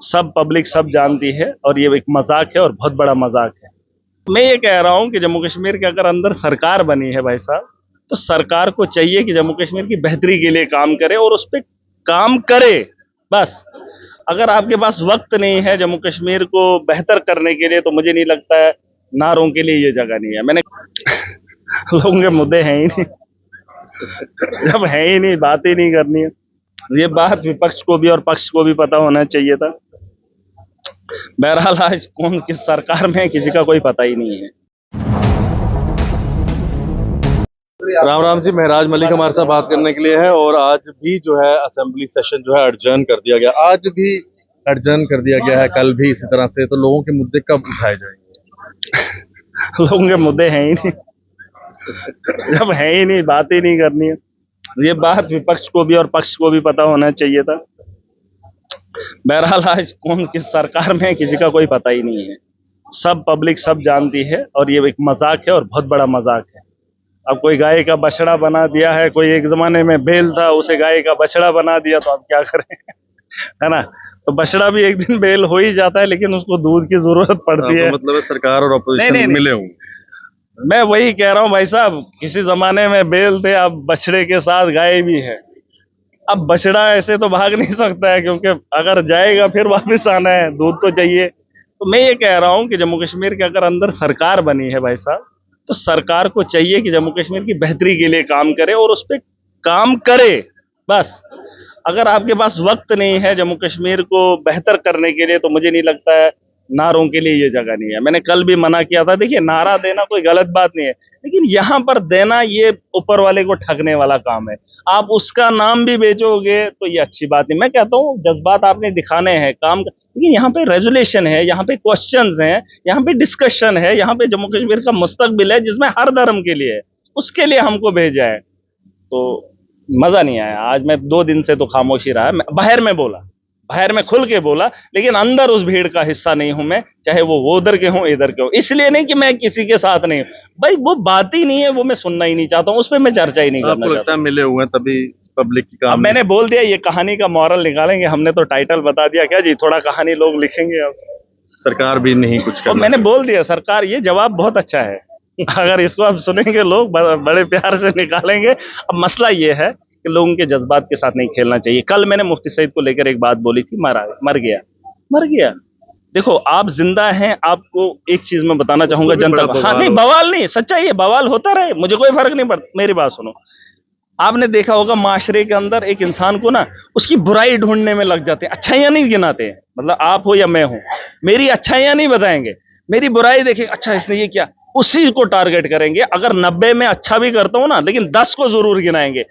सब पब्लिक सब जानती है और ये एक मजाक है और बहुत बड़ा मजाक है। मैं ये कह रहा हूँ कि जम्मू कश्मीर के अगर अंदर सरकार बनी है भाई साहब, तो सरकार को चाहिए कि जम्मू कश्मीर की बेहतरी के लिए काम करे और उस पर काम करे। बस अगर आपके पास वक्त नहीं है जम्मू कश्मीर को बेहतर करने के लिए, तो मुझे नहीं लगता है नारों के लिए ये जगह नहीं है। मैंने लोगों के मुद्दे हैं ही नहीं, जब है ही नहीं, बात ही नहीं करनी है। ये बात विपक्ष को भी और पक्ष को भी पता होना चाहिए था। बहरहाल आज कौन किस सरकार में है किसी का कोई पता ही नहीं है। राम राम जी, महराज मलिक हमारे साथ बात करने के लिए है। और आज भी जो है असेंबली सेशन जो है अडजर्न कर दिया गया, आज भी अडजर्न कर दिया गया है, कल भी इसी तरह से। तो लोगों के मुद्दे कब उठाए जाएंगे? लोगों के मुद्दे हैं ही नहीं, जब है ही नहीं, बात ही नहीं करनी है। ये बात विपक्ष को भी और पक्ष को भी पता होना चाहिए था। बहरहाल आज कौन किस सरकार में है किसी का कोई पता ही नहीं है। सब पब्लिक सब जानती है और ये एक मजाक है और बहुत बड़ा मजाक है। अब कोई गाय का बछड़ा बना दिया है, कोई एक जमाने में बैल था उसे गाय का बछड़ा बना दिया, तो अब क्या करें है ना। तो बछड़ा भी एक दिन बैल हो ही जाता है, लेकिन उसको दूध की जरूरत पड़ती है। मतलब सरकार और अपोजिशन मिले होंगे। मैं वही कह रहा हूँ भाई साहब, किसी जमाने में बैल थे, अब बछड़े के साथ गाय भी है। अब बछड़ा ऐसे तो भाग नहीं सकता है, क्योंकि अगर जाएगा फिर वापस आना है, दूध तो चाहिए। तो मैं ये कह रहा हूँ कि जम्मू कश्मीर के अगर अंदर सरकार बनी है भाई साहब, तो सरकार को चाहिए कि जम्मू कश्मीर की बेहतरी के लिए काम करे और उस पर काम करे। बस अगर आपके पास वक्त नहीं है जम्मू कश्मीर को बेहतर करने के लिए, तो मुझे नहीं लगता है नारों के लिए ये जगह नहीं है। मैंने कल भी मना किया था। देखिए, नारा देना कोई गलत बात नहीं है, लेकिन यहाँ पर देना ये ऊपर वाले को ठगने वाला काम है। आप उसका नाम भी बेचोगे तो ये अच्छी बात नहीं। मैं कहता हूँ जज्बात आपने दिखाने हैं, काम, लेकिन यहाँ पे रेजोल्यूशन है, यहाँ पे क्वेश्चंस हैं, यहाँ पे डिस्कशन है, यहाँ पे जम्मू कश्मीर का मुस्तकबिल है जिसमें हर धर्म के लिए है, उसके लिए हमको भेजा है। तो मजा नहीं आया। आज मैं 2 दिन से तो खामोशी रहा। बाहर में बोला, बाहर में खुल के बोला, लेकिन अंदर उस भीड़ का हिस्सा नहीं हूं मैं, चाहे वो उधर के हों इधर के हों। इसलिए नहीं कि मैं किसी के साथ नहीं हूं भाई, वो बात ही नहीं है, वो मैं सुनना ही नहीं चाहता हूं, उस पर मैं चर्चा ही नहीं करना चाहता। लगता मिले हुए तभी पब्लिक की काम। अब मैंने बोल दिया, ये कहानी का मॉरल निकालेंगे, हमने तो टाइटल बता दिया। क्या जी, थोड़ा कहानी लोग लिखेंगे। अब सरकार भी नहीं कुछ करना। मैंने बोल दिया सरकार, ये जवाब बहुत अच्छा है। अगर इसको अब सुनेंगे लोग, बड़े प्यार से निकालेंगे। अब मसला ये है कि लोगों के जज्बात के साथ नहीं खेलना चाहिए। कल मैंने मुफ्ती सईद को लेकर एक बात बोली थी, मर गया। देखो, आप जिंदा हैं, आपको एक चीज मैं बताना चाहूंगा जनता को। हाँ नहीं, बवाल नहीं, सच्चाई है, बवाल होता रहे, मुझे कोई फर्क नहीं पड़ता। मेरी बात सुनो, आपने देखा होगा माशरे के अंदर एक इंसान को ना उसकी बुराई ढूंढने में लग जाते हैं, अच्छाइयां नहीं गिनाते हैं। मतलब आप हो या मैं हूं, मेरी अच्छाइयां नहीं बताएंगे, मेरी बुराई देखें, अच्छा इसने ये किया, उसी को टारगेट करेंगे। अगर 90 में अच्छा भी करता हूं ना, लेकिन 10 को जरूर गिनाएंगे।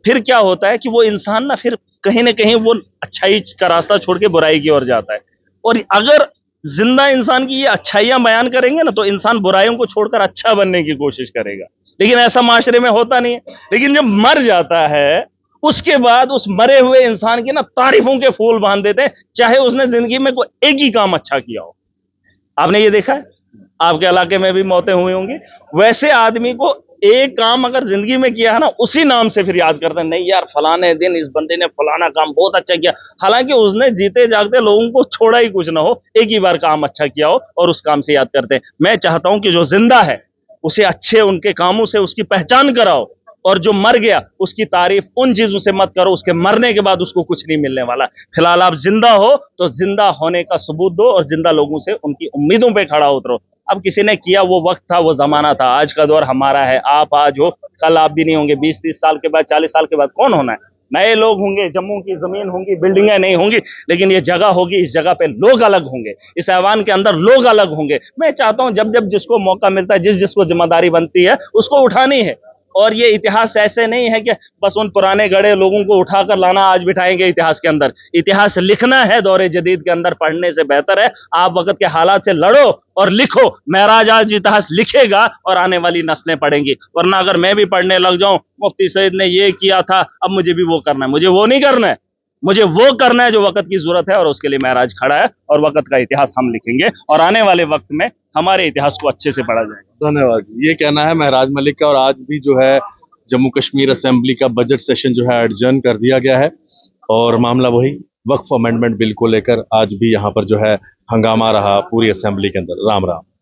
फिर क्या होता है कि वो इंसान ना फिर कहीं ना कहीं वो अच्छाई का रास्ता छोड़ के बुराई की ओर जाता है। और अगर जिंदा इंसान की ये अच्छाइयां बयान करेंगे ना, तो इंसान बुराइयों को छोड़कर अच्छा बनने की कोशिश करेगा। लेकिन ऐसा माशरे में होता नहीं है। लेकिन जब मर जाता है, उसके बाद उस मरे हुए इंसान की ना तारीफों के फूल बांध देते हैं, चाहे उसने जिंदगी में कोई एक ही काम अच्छा किया हो। आपने ये देखा है, आपके इलाके में भी मौतें हुई होंगी। वैसे आदमी को एक काम अगर जिंदगी में किया है ना, उसी नाम से फिर याद करते हैं, नहीं यार फलाने दिन इस बंदे ने फलाना काम बहुत अच्छा किया, हालांकि उसने जीते जागते लोगों को छोड़ा ही कुछ ना हो, एक ही बार काम अच्छा किया हो और उस काम से याद करते हैं। मैं चाहता हूं कि जो जिंदा है उसे अच्छे उनके कामों से उसकी पहचान कराओ, और जो मर गया उसकी तारीफ उन चीजों से मत करो, उसके मरने के बाद उसको कुछ नहीं मिलने वाला। फिलहाल आप जिंदा हो तो जिंदा होने का सबूत दो और जिंदा लोगों से उनकी उम्मीदों पे खड़ा उतरो। अब किसी ने किया, वो वक्त था, वो जमाना था, आज का दौर हमारा है। आप आज हो, कल आप भी नहीं होंगे। 20-30 साल के बाद, 40 साल के बाद कौन होना है? नए लोग होंगे, जम्मू की जमीन होंगी, बिल्डिंगें नहीं होंगी, लेकिन ये जगह होगी, इस जगह पे लोग अलग होंगे, इस ऐवान के अंदर लोग अलग होंगे। मैं चाहता हूं जब जब जिसको मौका मिलता है, जिसको जिम्मेदारी बनती है, उसको उठानी है। और ये इतिहास ऐसे नहीं है कि बस उन पुराने गड़े लोगों को उठाकर लाना, आज बिठाएंगे इतिहास के अंदर। इतिहास लिखना है दौरे जदीद के अंदर, पढ़ने से बेहतर है आप वक्त के हालात से लड़ो और लिखो। महराज आज इतिहास लिखेगा और आने वाली नस्लें पढ़ेंगी। वरना अगर मैं भी पढ़ने लग जाऊं, मुफ्ती सईद ने ये किया था, अब मुझे भी वो करना है, मुझे वो नहीं करना है। मुझे वो करना है जो वक्त की जरूरत है, और उसके लिए महराज खड़ा है और वक्त का इतिहास हम लिखेंगे और आने वाले वक्त में हमारे इतिहास को अच्छे से पढ़ा जाएगा। धन्यवाद। ये कहना है महराज मलिक का। और आज भी जो है जम्मू कश्मीर असेंबली का बजट सेशन जो है एडजर्न कर दिया गया है और मामला वही वक्फ अमेंडमेंट बिल को लेकर आज भी यहाँ पर जो है हंगामा रहा पूरी असेंबली के अंदर। राम राम।